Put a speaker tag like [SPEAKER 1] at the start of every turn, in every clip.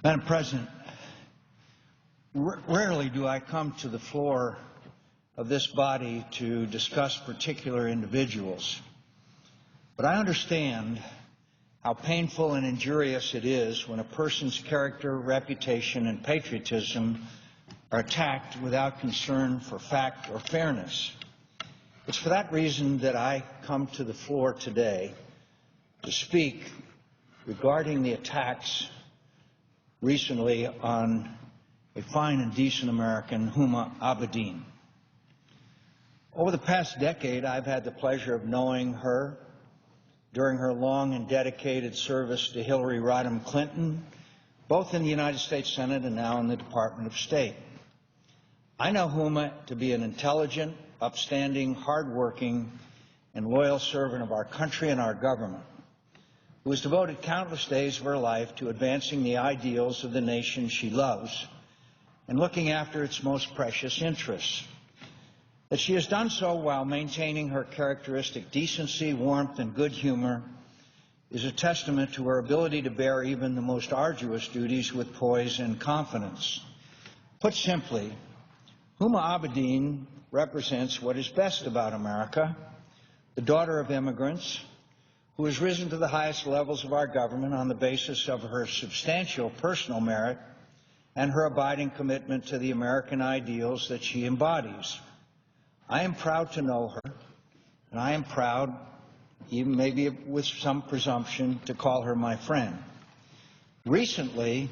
[SPEAKER 1] Madam President, rarely do I come to the floor of this body to discuss particular individuals, but I understand how painful and injurious it is when a person's character, reputation, and patriotism are attacked without concern for fact or fairness. It's for that reason that I come to the floor today to speak regarding the attacks recently on a fine and decent American, Huma Abedin. Over the past decade, I've had the pleasure of knowing her during her long and dedicated service to Hillary Rodham Clinton, both in the United States Senate and now in the Department of State. I know Huma to be an intelligent, upstanding, hardworking, and loyal servant of our country and our government, who has devoted countless days of her life to advancing the ideals of the nation she loves and looking after its most precious interests. That she has done so while maintaining her characteristic decency, warmth, and good humor is a testament to her ability to bear even the most arduous duties with poise and confidence. Put simply, Huma Abedin represents what is best about America, the daughter of immigrants, who has risen to the highest levels of our government on the basis of her substantial personal merit and her abiding commitment to the American ideals that she embodies. I am proud to know her, and I am proud, even maybe with some presumption, to call her my friend. Recently,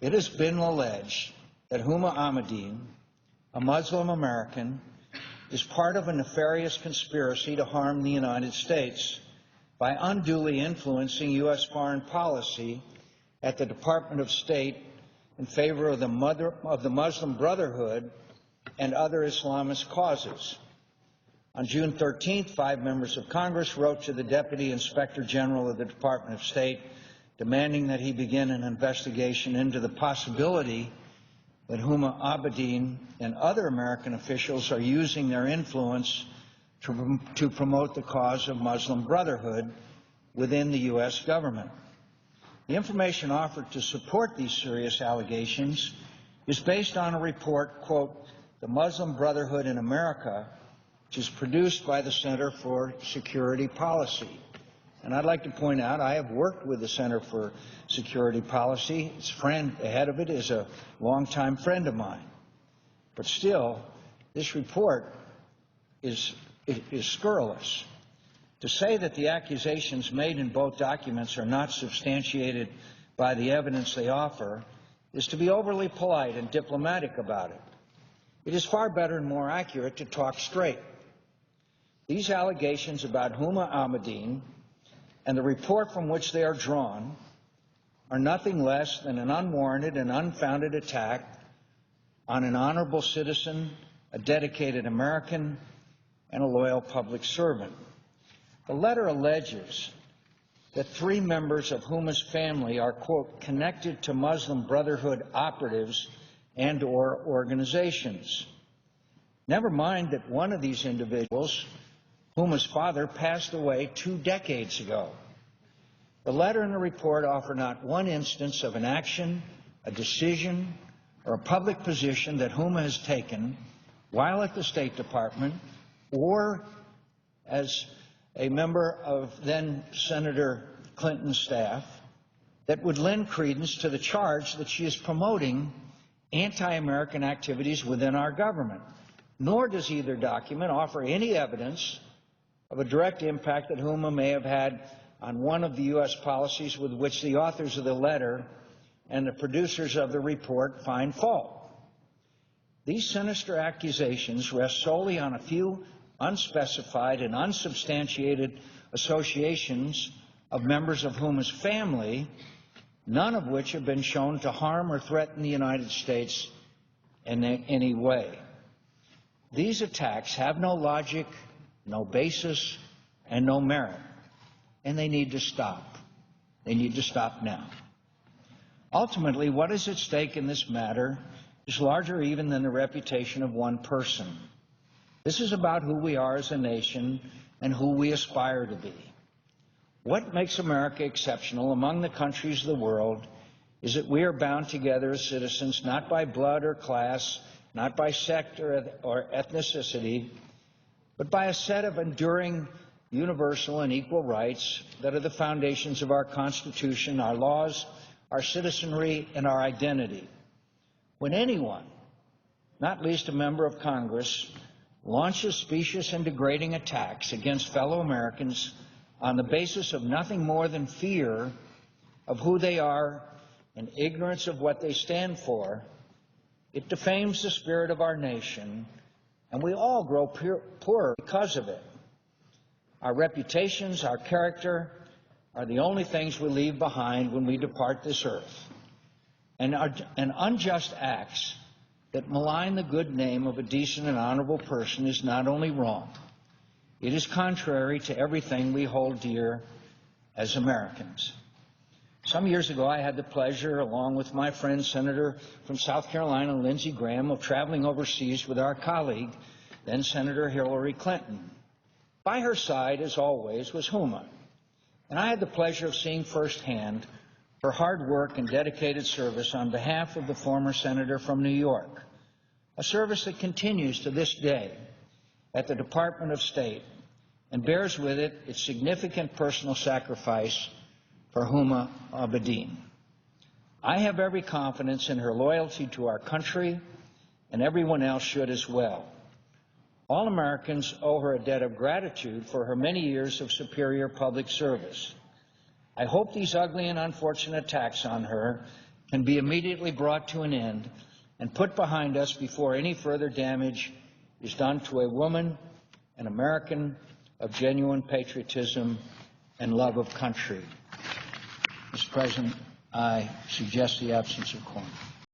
[SPEAKER 1] it has been alleged that Huma Abedin, a Muslim American, is part of a nefarious conspiracy to harm the United States by unduly influencing U.S. foreign policy at the Department of State in favor of the Muslim Brotherhood and other Islamist causes. On June 13th, 5 members of Congress wrote to the Deputy Inspector General of the Department of State demanding that he begin an investigation into the possibility that Huma Abedin and other American officials are using their influence to promote the cause of Muslim Brotherhood within the U.S. government. The information offered to support these serious allegations is based on a report, quote, "The Muslim Brotherhood in America," which is produced by the Center for Security Policy. And I'd like to point out, I have worked with the Center for Security Policy. Its friend ahead of it is a longtime friend of mine. But still, this report is scurrilous. To say that the accusations made in both documents are not substantiated by the evidence they offer is to be overly polite and diplomatic about it. It is far better and more accurate to talk straight. These allegations about Huma Abedin and the report from which they are drawn are nothing less than an unwarranted and unfounded attack on an honorable citizen, a dedicated American, and a loyal public servant. The letter alleges that 3 members of Huma's family are, quote, connected to Muslim Brotherhood operatives and/or organizations. Never mind that one of these individuals, Huma's father, passed away 2 decades ago. The letter and the report offer not one instance of an action, a decision, or a public position that Huma has taken while at the State Department or as a member of then Senator Clinton's staff that would lend credence to the charge that she is promoting anti-American activities within our government. Nor does either document offer any evidence of a direct impact that Huma may have had on one of the U.S. policies with which the authors of the letter and the producers of the report find fault. These sinister accusations rest solely on a few unspecified and unsubstantiated associations of members of Huma's family, none of which have been shown to harm or threaten the United States in any way. These attacks have no logic, no basis, and no merit, and they need to stop. They need to stop now. Ultimately, what is at stake in this matter is larger even than the reputation of one person. This is about who we are as a nation and who we aspire to be. What makes America exceptional among the countries of the world is that we are bound together as citizens not by blood or class, not by sect or ethnicity, but by a set of enduring, universal, and equal rights that are the foundations of our Constitution, our laws, our citizenry, and our identity. When anyone, not least a member of Congress, launches specious and degrading attacks against fellow Americans on the basis of nothing more than fear of who they are and ignorance of what they stand for, it defames the spirit of our nation, and we all grow poorer because of it. Our reputations, our character, are the only things we leave behind when we depart this earth. And unjust acts that malign the good name of a decent and honorable person is not only wrong, it is contrary to everything we hold dear as Americans. Some years ago, I had the pleasure, along with my friend, Senator from South Carolina, Lindsey Graham, of traveling overseas with our colleague, then Senator Hillary Clinton. By her side, as always, was Huma, and I had the pleasure of seeing firsthand her hard work and dedicated service on behalf of the former senator from New York, a service that continues to this day at the Department of State and bears with it its significant personal sacrifice for Huma Abedin. I have every confidence in her loyalty to our country, and everyone else should as well. All Americans owe her a debt of gratitude for her many years of superior public service. I hope these ugly and unfortunate attacks on her can be immediately brought to an end and put behind us before any further damage is done to a woman, an American of genuine patriotism and love of country. Mr. President, I suggest the absence of quorum.